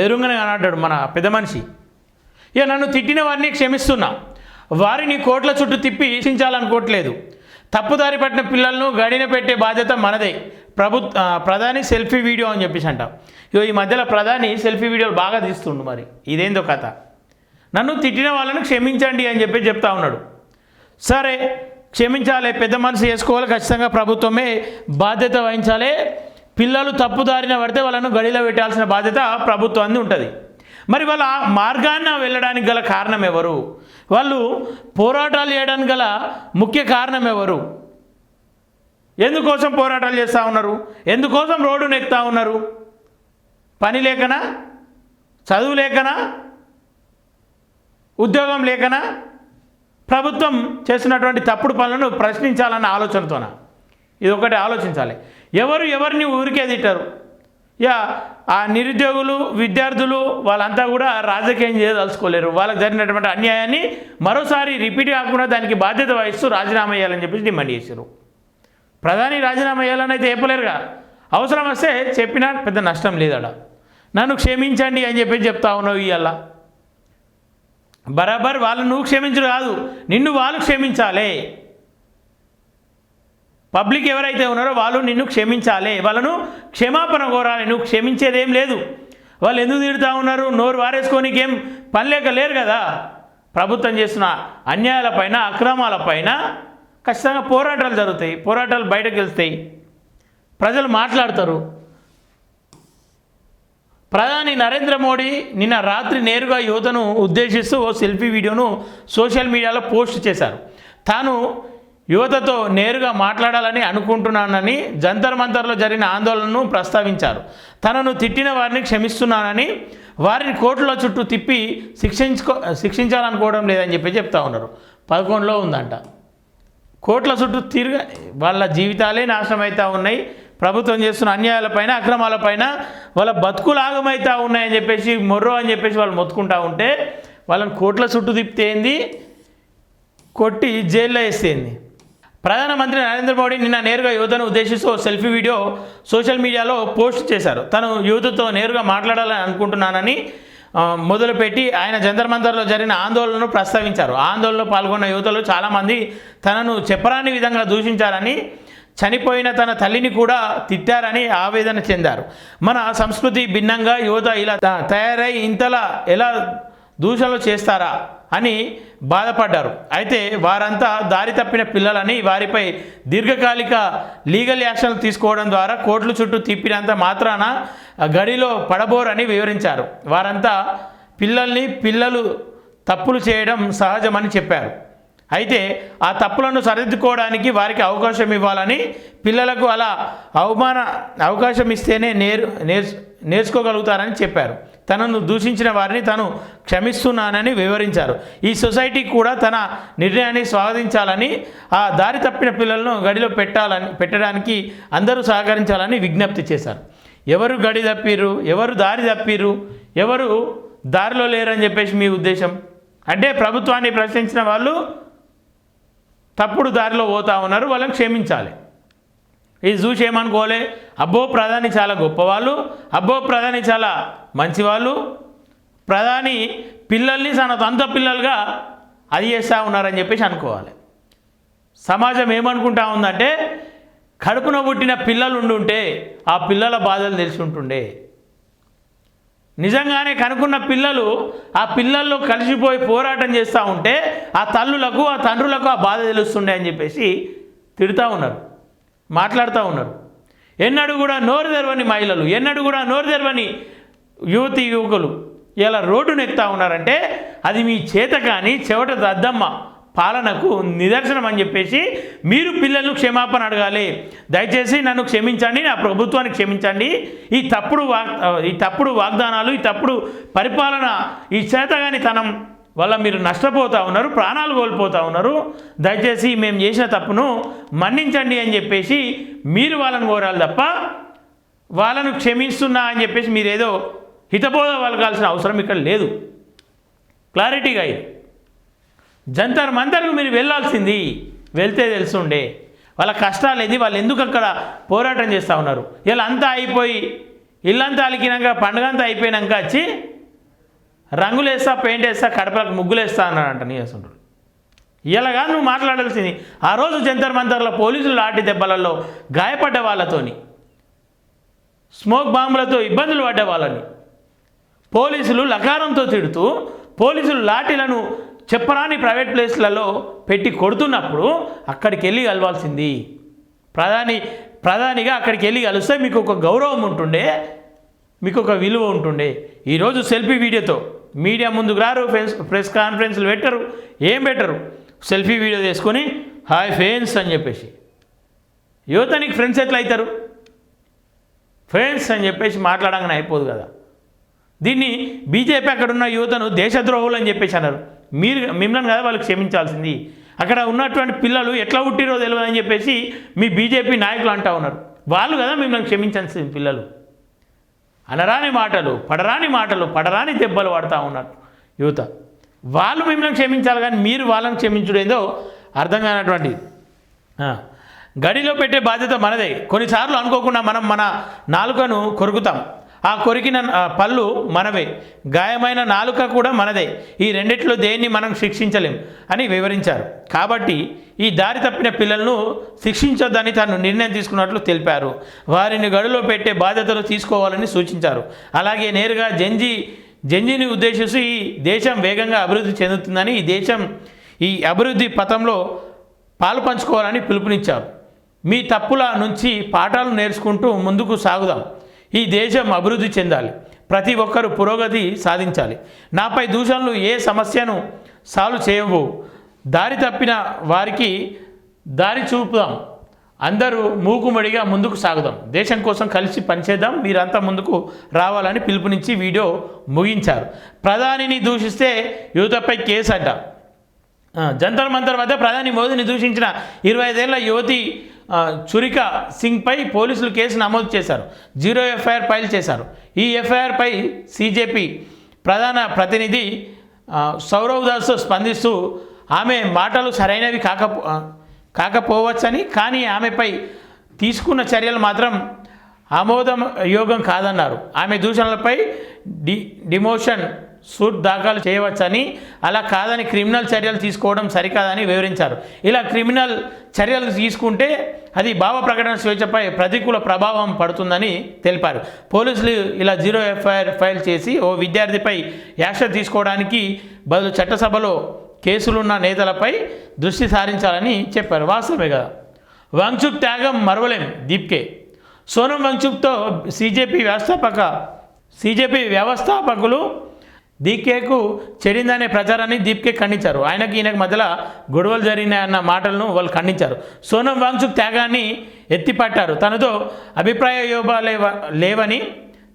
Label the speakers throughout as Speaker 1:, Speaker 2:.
Speaker 1: ఎదురుగానే అన్నాడు మన పెద్ద మనిషి. ఇక నన్ను తిట్టిన వారిని క్షమిస్తున్నా, వారిని కోట్ల చుట్టూ తిప్పి శిక్షించాలనుకోవట్లేదు. తప్పుదారి పట్టిన పిల్లలను గడిన పెట్టే బాధ్యత మనదే. ప్రధాని సెల్ఫీ వీడియో అని చెప్పేసి అంట. ఇగో ఈ మధ్యలో ప్రధాని సెల్ఫీ వీడియోలు బాగా తీస్తుండు. మరి ఇదేందో కథ. నన్ను తిట్టిన వాళ్ళను క్షమించండి అని చెప్పి చెప్తా ఉన్నాడు. సరే క్షమించాలి, పెద్ద మనసు చేసుకోవాలి, ఖచ్చితంగా ప్రభుత్వమే బాధ్యత వహించాలి. పిల్లలు తప్పుదారిన పడితే వాళ్ళను గడిలో పెట్టాల్సిన బాధ్యత ప్రభుత్వాన్ని ఉంటుంది. మరి వాళ్ళ మార్గాన్ని వెళ్ళడానికి గల కారణం ఎవరు? వాళ్ళు పోరాటాలు చేయడానికి గల ముఖ్య కారణం ఎవరు? ఎందుకోసం పోరాటాలు చేస్తూ ఉన్నారు? ఎందుకోసం రోడ్డును ఎక్కుతూ ఉన్నారు? పని లేకనా? చదువు లేకనా? ఉద్యోగం లేకనా? ప్రభుత్వం చేసినటువంటి తప్పుడు పనులను ప్రశ్నించాలన్న ఆలోచనతోన? ఇది ఒకటి ఆలోచించాలి. ఎవరిని ఊరికే తిట్టారు? ఆ నిరుద్యోగులు, విద్యార్థులు వాళ్ళంతా కూడా రాజకీయం చేయదలుచుకోలేరు. వాళ్ళకి జరిగినటువంటి అన్యాయాన్ని మరోసారి రిపీట్ కాకుండా దానికి బాధ్యత వహిస్తూ రాజీనామా చేయాలని చెప్పేసి డిమాండ్ చేశారు. ప్రధాని రాజీనామా చేయాలని అయితే చెప్పలేరుగా. అవసరం వస్తే చెప్పినా పెద్ద నష్టం లేదడ. నన్ను క్షమించండి అని చెప్పేసి చెప్తా ఉన్నావు. ఇవాళ బరాబర్ వాళ్ళు నువ్వు క్షమించరు కాదు, నిన్ను వాళ్ళు క్షమించాలి. పబ్లిక్ ఎవరైతే ఉన్నారో వాళ్ళు నిన్ను క్షమించాలి, వాళ్ళను క్షమాపణ కోరాలి. నువ్వు క్షమించేదేం లేదు. వాళ్ళు ఎందుకు తిడుతూ ఉన్నారు? నోరు వారేసుకోనికి ఏం పని లేక లేరు కదా. ప్రభుత్వం చేస్తున్న అన్యాయాలపైన, అక్రమాలపైన ఖచ్చితంగా పోరాటాలు జరుగుతాయి. పోరాటాలు బయటకు వెళ్తాయి, ప్రజలు మాట్లాడతారు. ప్రధాని నరేంద్ర మోడీ నిన్న రాత్రి నేరుగా యువతను ఉద్దేశిస్తూ ఓ సెల్ఫీ వీడియోను సోషల్ మీడియాలో పోస్ట్ చేశారు. తాను యువతతో నేరుగా మాట్లాడాలని అనుకుంటున్నానని జంతర్ మంతర్లో జరిగిన ఆందోళనను ప్రస్తావించారు. తనను తిట్టిన వారిని క్షమిస్తున్నానని, వారిని కోట్ల చుట్టూ తిప్పి శిక్షించాలనుకోవడం లేదని చెప్పి చెప్తా ఉన్నారు. 11లో ఉందంట. కోట్ల చుట్టూ తిరిగి వాళ్ళ జీవితాలే నాశనం అవుతూ ఉన్నాయి. ప్రభుత్వం చేస్తున్న అన్యాయాలపైన, అక్రమాలపైన వాళ్ళ బతుకులు ఆగమవుతూ ఉన్నాయని చెప్పేసి మొర్రో అని చెప్పేసి వాళ్ళు మొత్తుకుంటూ ఉంటే వాళ్ళని కోట్ల చుట్టూ తిప్పితేంది, కొట్టి జైల్లో వేస్తేంది. ప్రధానమంత్రి నరేంద్ర మోడీ నిన్న నేరుగా యువతను ఉద్దేశిస్తూ సెల్ఫీ వీడియో సోషల్ మీడియాలో పోస్ట్ చేశారు. తను యువతతో నేరుగా మాట్లాడాలని అనుకుంటున్నానని మొదలుపెట్టి ఆయన జంతర్ మంతర్లో జరిగిన ఆందోళనను ప్రస్తావించారు. ఆందోళనలో పాల్గొన్న యువతలు చాలామంది తనను చెప్పరాని విధంగా దూషించారని, చనిపోయిన తన తల్లిని కూడా తిట్టారని ఆవేదన చెందారు. మన సంస్కృతి భిన్నంగా యువత ఇలా తయారై ఇంతలా ఎలా దూషణలు చేస్తారా అని బాధపడ్డారు. అయితే వారంతా దారి తప్పిన పిల్లలని, వారిపై దీర్ఘకాలిక లీగల్ యాక్షన్లు తీసుకోవడం ద్వారా కోర్టుల చుట్టూ తిప్పినంత మాత్రాన గడిలో పడబోరని వివరించారు. వారంతా పిల్లలు తప్పులు చేయడం సహజమని చెప్పారు. అయితే ఆ తప్పులను సరిదిద్దుకోవడానికి వారికి అవకాశం ఇవ్వాలని, పిల్లలకు అలా అవకాశం ఇస్తేనే నేర్చుకోగలుగుతారని చెప్పారు. తనను దూషించిన వారిని తాను క్షమిస్తున్నానని వివరించారు. ఈ సొసైటీ కూడా తన నిర్ణయాన్ని స్వాగతించాలని, ఆ దారి తప్పిన పిల్లలను గడిలో పెట్టడానికి అందరూ సహకరించాలని విజ్ఞప్తి చేశారు. ఎవరు గడి తప్పిరు, ఎవరు దారి తప్పిరు, ఎవరు దారిలో లేరని చెప్పేసి మీ ఉద్దేశం? అంటే ప్రభుత్వాన్ని ప్రశ్నించిన వాళ్ళు తప్పుడు దారిలో పోతూ ఉన్నారు, వాళ్ళని క్షమించాలి. ఇది చూసి ఏమనుకోవాలి, అబ్బో ప్రధాని చాలా గొప్పవాళ్ళు, అబ్బో ప్రధాని చాలా మంచివాళ్ళు, ప్రధాని పిల్లల్ని తన సొంత పిల్లలుగా అది చేస్తూ ఉన్నారని చెప్పేసి అనుకోవాలి. సమాజం ఏమనుకుంటా ఉందంటే కడుపున పుట్టిన పిల్లలు ఉండుంటే ఆ పిల్లల బాధలు తెలిసి ఉంటుండే. నిజంగానే కనుక్కున్న పిల్లలు ఆ పిల్లల్లో కలిసిపోయి పోరాటం చేస్తూ ఉంటే ఆ తల్లులకు, ఆ తండ్రులకు ఆ బాధ తెలుస్తుండే అని చెప్పేసి తిడుతూ ఉన్నారు, మాట్లాడుతూ ఉన్నారు. ఎన్నడూ కూడా నోరు తెరవని మహిళలు, ఎన్నడూ కూడా నోరు తెరవని యువకులు ఇలా రోడ్డును ఎక్కుతూ ఉన్నారంటే అది మీ చేత కానీ చెవట దద్దమ్మ పాలనకు నిదర్శనం అని చెప్పేసి మీరు పిల్లలను క్షమాపణ అడగాలి. దయచేసి నన్ను క్షమించండి, నా ప్రభుత్వాన్ని క్షమించండి. ఈ తప్పుడు వాగ్దానాలు, ఈ తప్పుడు పరిపాలన, ఈ చేతగానితనం వల్ల మీరు నష్టపోతూ ఉన్నారు, ప్రాణాలు కోల్పోతూ ఉన్నారు. దయచేసి మేము చేసిన తప్పును మన్నించండి అని చెప్పేసి మీరు వాళ్ళని కోరాలి తప్ప వాళ్ళను క్షమిస్తున్నా అని చెప్పేసి మీరేదో హితబోధ పలకాల్సిన అవసరం ఇక్కడ లేదు. క్లారిటీగా ఇది జంతర్ మంతర్కు మీరు వెళ్ళాల్సింది, వెళ్తే తెలుసుండే వాళ్ళ కష్టాలు ఏది, వాళ్ళు ఎందుకు అక్కడ పోరాటం చేస్తూ ఉన్నారు. ఇలా అంతా అయిపోయి ఇల్లంతా అలికినాక పండుగంతా అయిపోయినాక వచ్చి రంగులు వేస్తా, పెయింట్ వేస్తా, కడపలకు ముగ్గులు వేస్తా అన్నాడంట నీరసంటుడు. ఇలాగా నువ్వు మాట్లాడాల్సింది. ఆ రోజు జంతర్ మంతర్లో పోలీసులు లాఠీ దెబ్బలలో గాయపడ్డ వాళ్ళతోని, స్మోక్ బాంబులతో ఇబ్బందులు పడ్డ వాళ్ళని పోలీసులు లకారంతో తిడుతూ, పోలీసులు లాఠీలను చెప్పరాని ప్రైవేట్ ప్లేస్లలో పెట్టి కొడుతున్నప్పుడు అక్కడికి వెళ్ళి కలవాల్సింది. ప్రధానిగా అక్కడికి వెళ్ళి కలిస్తే మీకు ఒక గౌరవం ఉంటుండే, మీకు ఒక విలువ ఉంటుండే. ఈరోజు సెల్ఫీ వీడియోతో మీడియా ముందుకు రారు, ప్రెస్ కాన్ఫరెన్స్లు పెట్టరు, ఏం పెట్టరు. సెల్ఫీ వీడియో తీసుకొని హాయ్ ఫ్రెండ్స్ అని చెప్పేసి, యువత నీకు ఫ్రెండ్స్ ఎట్లా అవుతారు? ఫ్రెండ్స్ అని చెప్పేసి మాట్లాడంగానే అయిపోదు కదా. దీన్ని బీజేపీ అక్కడున్న యువతను దేశద్రోహులు అని చెప్పేసి అన్నారు. మిమ్మల్ని కదా వాళ్ళకి క్షమించాల్సింది. అక్కడ ఉన్నటువంటి పిల్లలు ఎట్లా పుట్టిరో తెలియదు అని చెప్పేసి మీ బీజేపీ నాయకులు అంటూ ఉన్నారు. వాళ్ళు కదా మిమ్మల్ని క్షమించాల్సింది. పిల్లలు అనరాని మాటలు, పడరాని దెబ్బలు పడుతూ ఉన్నారు యువత. వాళ్ళు మిమ్మల్ని క్షమించాలి కానీ మీరు వాళ్ళని క్షమించడేందో అర్థం కానటువంటిది. గడిలో పెట్టే బాధ్యత మనదే. కొన్నిసార్లు అనుకోకుండా మనం మన నాలుకను కొరుకుతాం. ఆ కొరికిన పళ్ళు మనవే, గాయమైన నాలుక కూడా మనదే. ఈ రెండిట్లో దేన్ని మనం శిక్షించలేం అని వివరించారు. కాబట్టి ఈ దారి తప్పిన పిల్లలను శిక్షించొద్దని తాను నిర్ణయం తీసుకున్నట్లు తెలిపారు. వారిని గడిలో పెట్టే బాధ్యతలు తీసుకోవాలని సూచించారు. అలాగే నేరుగా జంజీని ఉద్దేశిస్తూ ఈ దేశం వేగంగా అభివృద్ధి చెందుతుందని, ఈ అభివృద్ధి పథంలో పాలు పంచుకోవాలని పిలుపునిచ్చారు. మీ తప్పుల నుంచి పాఠాలు నేర్చుకుంటూ ముందుకు సాగుదాం. ఈ దేశం అభివృద్ధి చెందాలి. ప్రతి ఒక్కరూ పురోగతి సాధించాలి. నాపై దూషణలు ఏ సమస్యను సాల్వ్ చేయవు. దారి తప్పిన వారికి దారి చూపుదాం. అందరూ మూకుమ్మడిగా ముందుకు సాగుదాం. దేశం కోసం కలిసి పనిచేద్దాం. మీరంతా ముందుకు రావాలని పిలుపునిచ్చి వీడియో ముగించారు. ప్రధానిని దూషిస్తే యువతపై కేసు అడ్డ. జంతర్ మంతర్ వద్ద ప్రధాని మోదీని దూషించిన 25 ఏళ్ల యువతి చురికా సింగ్పై పోలీసులు కేసు నమోదు చేశారు. 0 ఎఫ్ఐఆర్ ఫైల్ చేశారు. ఈ ఎఫ్ఐఆర్పై సీజేపీ ప్రధాన ప్రతినిధి సౌరవ్ దాస్ స్పందిస్తూ ఆమె మాటలు సరైనవి కాకపోవచ్చని, కానీ ఆమెపై తీసుకున్న చర్యలు మాత్రం ఆమోదం యోగం కాదన్నారు. ఆమె దూషణలపై డిమోషన్ సూట్ దాఖలు చేయవచ్చని, అలా కాదని క్రిమినల్ చర్యలు తీసుకోవడం సరికాదని వివరించారు. ఇలా క్రిమినల్ చర్యలు తీసుకుంటే అది భావ ప్రకటన స్వేచ్ఛపై ప్రతికూల ప్రభావం పడుతుందని తెలిపారు. పోలీసులు ఇలా 0 ఎఫ్ఐఆర్ ఫైల్ చేసి ఓ విద్యార్థిపై యాక్షన్ తీసుకోవడానికి బదులు చట్టసభలో కేసులున్న నేతలపై దృష్టి సారించాలని చెప్పారు. వాస్తవమే కదా. వాంగ్చుక్ త్యాగం మరవలేం దీప్కే. సోనం వాంగ్చుక్తో సిజేపీ వ్యవస్థాపకులు దీప్కేకు చెడిందనే ప్రచారాన్ని దీప్కే ఖండించారు. ఈయనకు మధ్యలో గొడవలు జరిగినాయన్న మాటలను వాళ్ళు ఖండించారు. సోనం వాంగ్చుక్ త్యాగాన్ని ఎత్తిపట్టారు. తనతో అభిప్రాయ యోగాలు లేవని,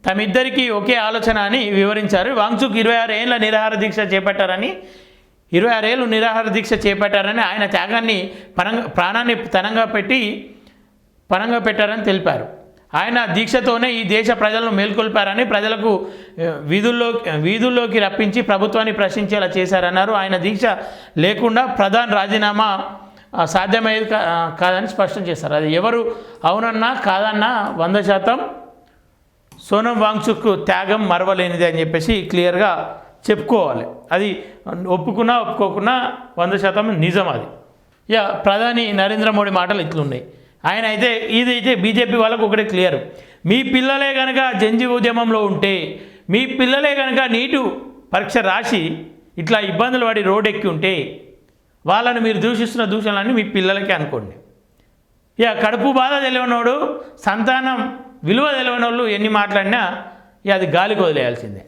Speaker 1: తమిద్దరికీ ఒకే ఆలోచన అని వివరించారు. వాంగ్చుక్ 26 ఏళ్ళ నిరాహార దీక్ష చేపట్టారని, 26 ఏళ్ళు నిరాహార దీక్ష చేపట్టారని, ఆయన త్యాగాన్ని ప్రాణాన్ని పణంగా పెట్టారని తెలిపారు. ఆయన దీక్షతోనే ఈ దేశ ప్రజలను మేల్కొల్పారని, ప్రజలకు వీధుల్లోకి రప్పించి ప్రభుత్వాన్ని ప్రశ్నించేలా చేశారన్నారు. ఆయన దీక్ష లేకుండా ప్రధాని రాజీనామా సాధ్యమయ్యేది కాదని స్పష్టం చేశారు. అది ఎవరు అవునన్నా కాదన్నా 100% సోనం వాంగ్చుక్ త్యాగం మరవలేనిది అని చెప్పేసి క్లియర్గా చెప్పుకోవాలి. అది ఒప్పుకున్నా ఒప్పుకోకున్నా 100% నిజం. అది ప్రధాని నరేంద్ర మోడీ మాటలు ఇట్లున్నాయి. ఆయన ఇదైతే బీజేపీ వాళ్ళకు ఒకటే క్లియర్. మీ పిల్లలే కనుక జంజీ ఉద్యమంలో ఉంటే, మీ పిల్లలే కనుక నీటు పరీక్ష రాసి ఇట్లా ఇబ్బందులు పడి రోడ్ ఎక్కి ఉంటే, వాళ్ళని మీరు దూషిస్తున్న దూషణలన్నీ మీ పిల్లలకే అనుకోండి. కడుపు బాధ తెలియనోడు, సంతానం విలువ తెలియని వాళ్ళు ఎన్ని మాట్లాడినా అది గాలికి వదిలేయాల్సిందే.